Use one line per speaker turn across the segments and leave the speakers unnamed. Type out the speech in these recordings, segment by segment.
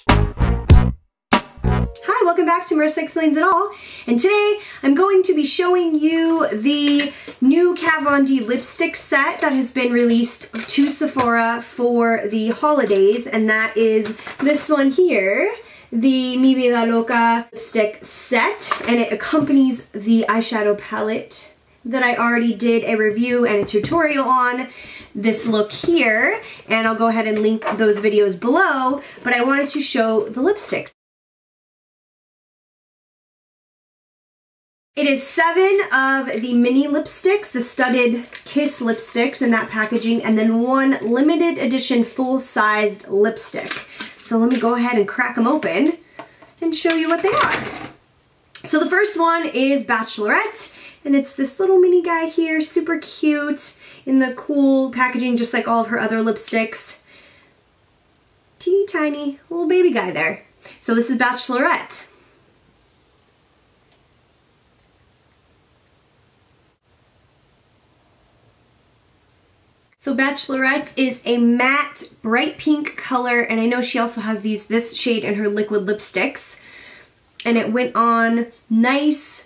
Hi, welcome back to Marissa Explains It All, and today I'm going to be showing you the new Kat Von D lipstick set that has been released to Sephora for the holidays, and that is this one here, the Vida, Loca lipstick set, and it accompanies the eyeshadow palette that I already did a review and a tutorial on, this look here, and I'll go ahead and link those videos below, but I wanted to show the lipsticks. It is 7 of the mini lipsticks, the studded Kiss lipsticks in that packaging, and then 1 limited edition full-sized lipstick. So let me go ahead and crack them open and show you what they are. So the first one is Bachelorette, and it's this little mini guy here, super cute, in the cool packaging just like all of her other lipsticks. Teeny tiny little baby guy there. So this is Bachelorette. So Bachelorette is a matte bright pink color, and I know she also has this shade in her liquid lipsticks, and it went on nice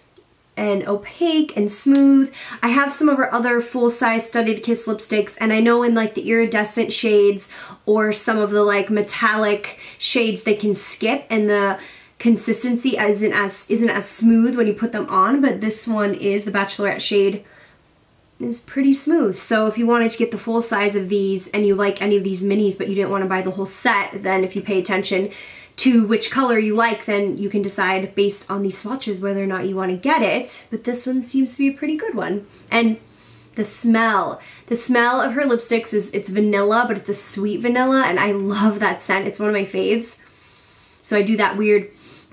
and opaque and smooth. I have some of her other full-size studded Kiss lipsticks, and I know in like the iridescent shades or some of the like metallic shades they can skip and the consistency isn't as smooth when you put them on, but this one is the Bachelorette shade is pretty smooth. So if you wanted to get the full size of these and you like any of these minis but you didn't want to buy the whole set, then if you pay attention to which color you like, then you can decide based on these swatches whether or not you want to get it. But this one seems to be a pretty good one. And the smell of her lipsticks it's vanilla, but it's a sweet vanilla, and I love that scent. It's one of my faves. So I do that weird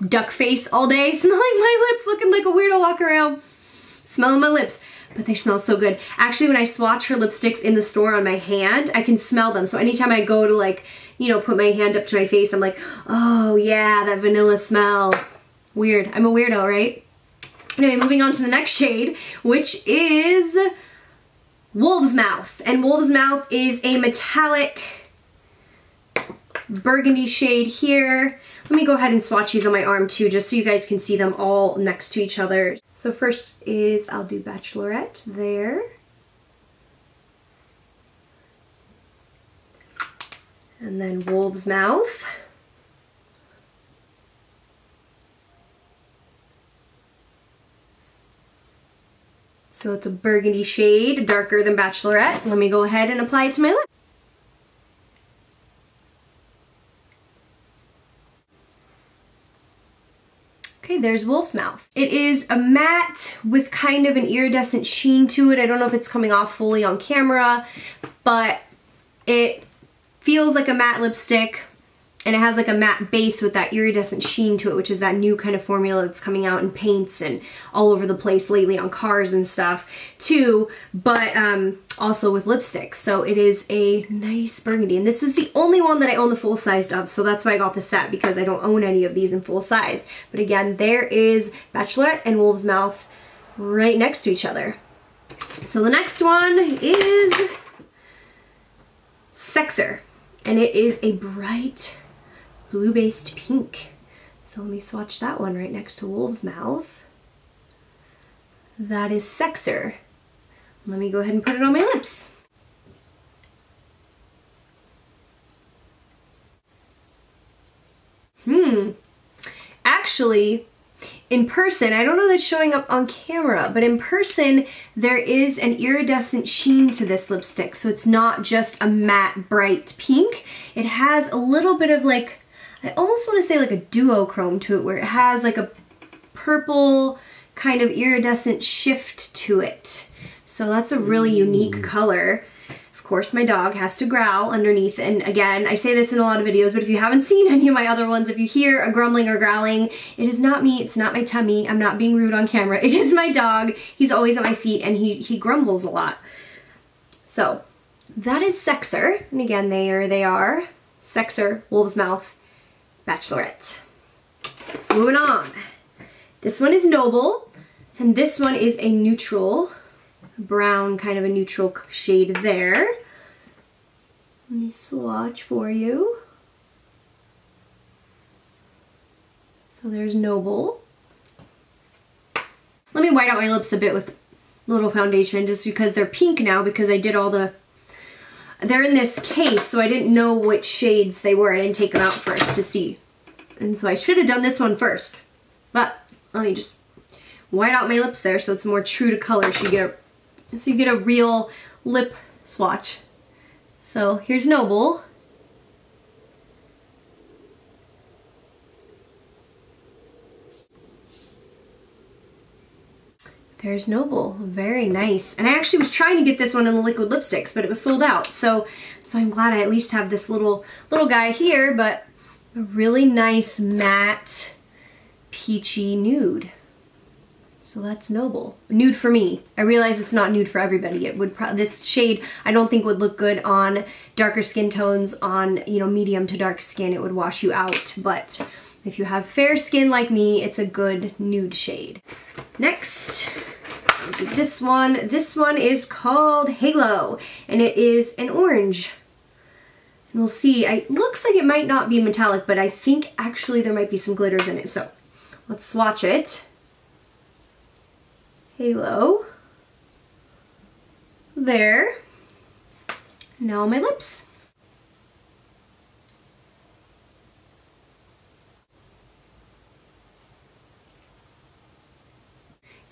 duck face all day, smelling my lips, looking like a weirdo, walk around smelling my lips. But they smell so good. Actually, when I swatch her lipsticks in the store on my hand, I can smell them. So anytime I go to like, you know, put my hand up to my face, I'm like, oh yeah, that vanilla smell. Weird. I'm a weirdo, right? Anyway, moving on to the next shade, which is Wolf's Mouth. And Wolf's Mouth is a metallic burgundy shade here. Let me go ahead and swatch these on my arm too, just so you guys can see them all next to each other. So first is, I'll do Bachelorette there. And then Wolf's Mouth. So it's a burgundy shade, darker than Bachelorette. Let me go ahead and apply it to my lip. Okay, there's Wolf's Mouth. It is a matte with kind of an iridescent sheen to it. I don't know if it's coming off fully on camera, but it feels like a matte lipstick, and it has like a matte base with that iridescent sheen to it, which is that new kind of formula that's coming out in paints and all over the place lately on cars and stuff too, but also with lipsticks. So it is a nice burgundy, and this is the only one that I own the full size of, so that's why I got the set, because I don't own any of these in full size. But again, there is Bachelorette and Wolf's Mouth right next to each other. So the next one is Sexer, and it is a bright blue-based pink. So let me swatch that one right next to Wolf's Mouth. That is Sexer. Let me go ahead and put it on my lips. Actually, in person, I don't know that it's showing up on camera, but in person, there is an iridescent sheen to this lipstick. So it's not just a matte, bright pink. It has a little bit of like, I almost want to say like a duochrome to it, where it has like a purple kind of iridescent shift to it. So that's a really unique color. Of course, my dog has to growl underneath, and again, I say this in a lot of videos, but if you haven't seen any of my other ones, if you hear a grumbling or growling, it is not me, it's not my tummy, I'm not being rude on camera, it is my dog. He's always at my feet, and he grumbles a lot. So, that is Sexer, and again, there they are. Sexer, Wolf's Mouth, Bachelorette. Moving on. This one is Noble, and this one is a neutral brown, kind of a neutral shade there. Let me swatch for you. So there's Noble. Let me white out my lips a bit with a little foundation just because they're pink now because I did all the... They're in this case, so I didn't know which shades they were. I didn't take them out first to see. And so I should have done this one first. But let me just white out my lips there so it's more true to color so you get a real lip swatch. So here's Noble. There's Noble, very nice. And I actually was trying to get this one in the liquid lipsticks, but it was sold out. So I'm glad I at least have this little guy here, but a really nice matte peachy nude. So that's Noble. Nude for me. I realize it's not nude for everybody. It would this shade I don't think would look good on darker skin tones, on, you know, medium to dark skin. It would wash you out, but if you have fair skin like me, it's a good nude shade. Next, I'll do this one. This one is called Halo, and it is an orange. And we'll see, it looks like it might not be metallic, but I think actually there might be some glitters in it. So let's swatch it. Halo. There. Now my lips.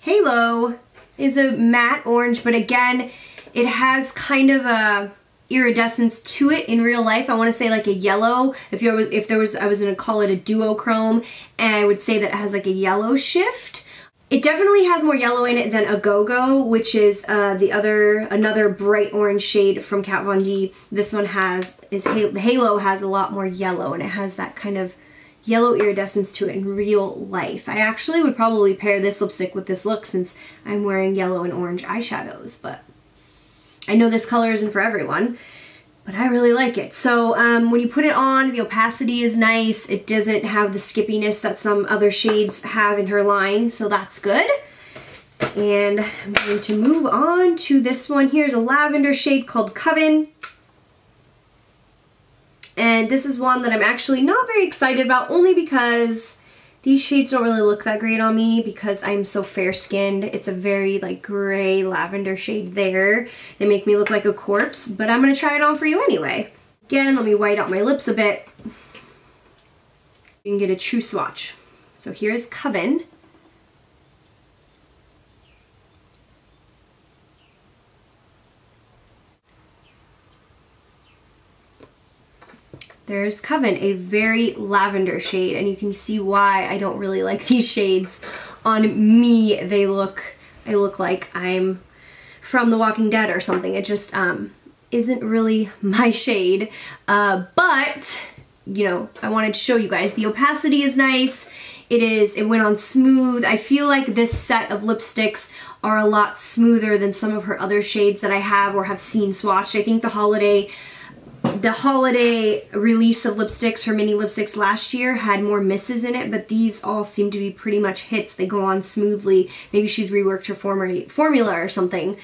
Halo is a matte orange, but again, it has kind of a iridescence to it in real life. I want to say like a yellow. I was gonna call it a duochrome, and I would say that it has like a yellow shift. It definitely has more yellow in it than a Go-Go, which is another bright orange shade from Kat Von D. This one Halo has a lot more yellow, and it has that kind of yellow iridescence to it in real life. I actually would probably pair this lipstick with this look since I'm wearing yellow and orange eyeshadows, but I know this color isn't for everyone, but I really like it. So when you put it on, the opacity is nice. It doesn't have the skippiness that some other shades have in her line, so that's good. And I'm going to move on to this one. Here's a lavender shade called Coven. And this is one that I'm actually not very excited about, only because these shades don't really look that great on me because I'm so fair-skinned. It's a very like gray lavender shade there. They make me look like a corpse, but I'm gonna try it on for you anyway. Again, let me white out my lips a bit. You can get a true swatch. So here's Coven. There's Coven, a very lavender shade, and you can see why I don't really like these shades. On me, I look like I'm from The Walking Dead or something. It just isn't really my shade, but you know, I wanted to show you guys. The opacity is nice. It went on smooth. I feel like this set of lipsticks are a lot smoother than some of her other shades that I have or have seen swatched. I think the holiday release of lipsticks, her mini lipsticks last year, had more misses in it, but these all seem to be pretty much hits. They go on smoothly. Maybe she's reworked her formula or something,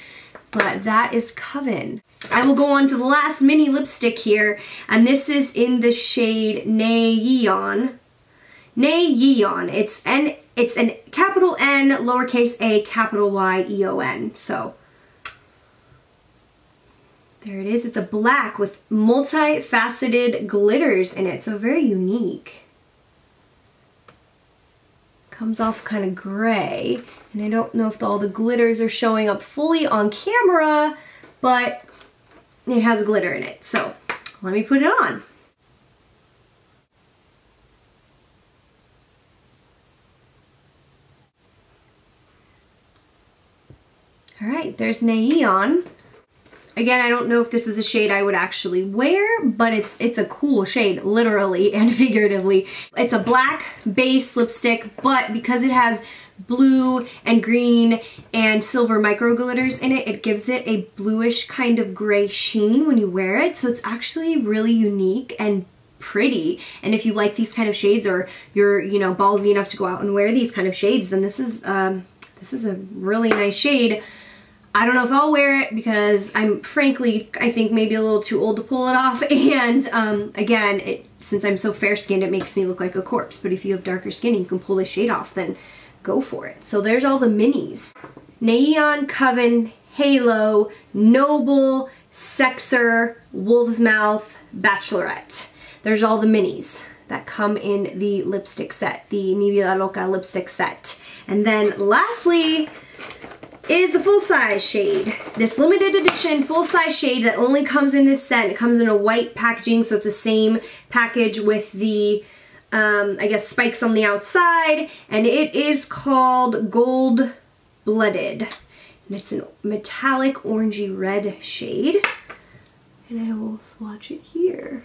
but that is Coven. I will go on to the last mini lipstick here, and this is in the shade Yeon. Yeon. It's an capital N, lowercase a, capital Y, E-O-N. So there it is. It's a black with multi-faceted glitters in it, so very unique. Comes off kind of gray, and I don't know if all the glitters are showing up fully on camera, but it has glitter in it. So let me put it on. All right, there's Yeon. Again, I don't know if this is a shade I would actually wear, but it's a cool shade, literally and figuratively. It's a black base lipstick, but because it has blue and green and silver micro glitters in it, it gives it a bluish kind of gray sheen when you wear it. So it's actually really unique and pretty. And if you like these kind of shades, or you're, you know, ballsy enough to go out and wear these kind of shades, then this is a really nice shade. I don't know if I'll wear it because I'm frankly, I think maybe a little too old to pull it off. And again, since I'm so fair skinned, it makes me look like a corpse. But if you have darker skin and you can pull this shade off, then go for it. So there's all the minis. Yeon, Coven, Halo, Noble, Sexer, Wolf's Mouth, Bachelorette. There's all the minis that come in the lipstick set, the Vida Loca lipstick set. And then lastly is the full-size shade. This limited edition full-size shade that only comes in this set. It comes in a white packaging, so it's the same package with the, I guess, spikes on the outside. And it is called Gold Blooded. And it's a metallic orangey red shade. And I will swatch it here.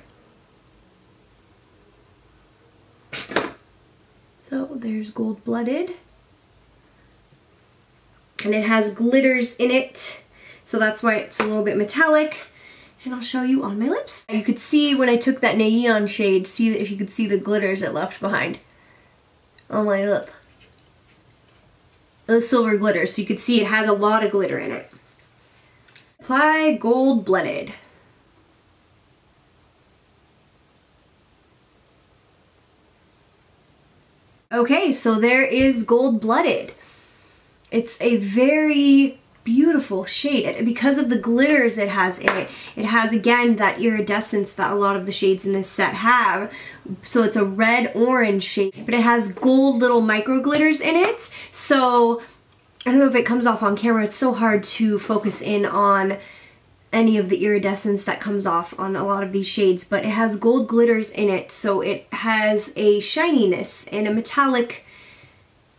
So there's Gold Blooded. And it has glitters in it, so that's why it's a little bit metallic. And I'll show you on my lips. You could see when I took that Yeon shade, see if you could see the glitters it left behind on my lip. The silver glitter, so you could see it has a lot of glitter in it. Apply Gold Blooded. Okay, so there is Gold Blooded. It's a very beautiful shade because of the glitters it has in it. It has, again, that iridescence that a lot of the shades in this set have. So it's a red-orange shade, but it has gold little micro glitters in it. So I don't know if it comes off on camera. It's so hard to focus in on any of the iridescence that comes off on a lot of these shades, but it has gold glitters in it. So it has a shininess and a metallic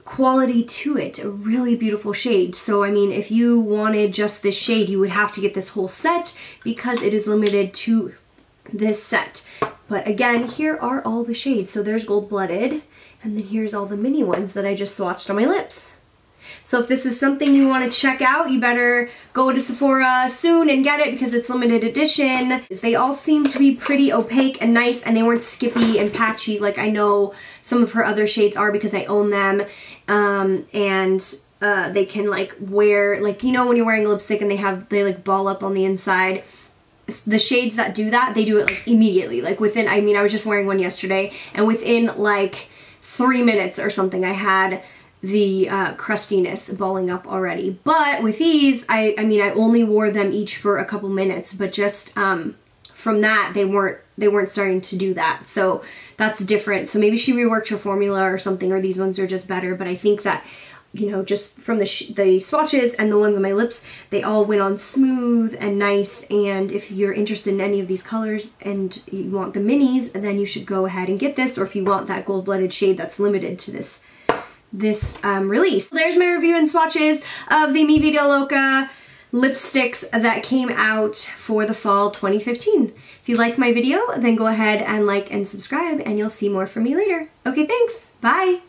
quality to it. A really beautiful shade. So I mean, if you wanted just this shade, you would have to get this whole set because it is limited to this set. But again, here are all the shades. So there's Gold Blooded, and then here's all the mini ones that I just swatched on my lips. So if this is something you want to check out, you better go to Sephora soon and get it because it's limited edition. They all seem to be pretty opaque and nice, and they weren't skippy and patchy like I know some of her other shades are because I own them. They can like wear, like, you know when you're wearing lipstick and they like ball up on the inside. The shades that do that, they do it like immediately. Like within, I mean, I was just wearing one yesterday, and within like 3 minutes or something, I had the crustiness balling up already. But with these, I mean, I only wore them each for a couple minutes, but just from that, they weren't starting to do that. So that's different. So maybe she reworked her formula or something, or these ones are just better. But I think that, you know, just from the swatches and the ones on my lips, they all went on smooth and nice. And if you're interested in any of these colors and you want the minis, then you should go ahead and get this. Or if you want that Gold Blooded shade that's limited to this release. There's my review and swatches of the Vida Loca lipsticks that came out for the fall 2015. If you like my video, then go ahead and like and subscribe, and you'll see more from me later. Okay, thanks. Bye.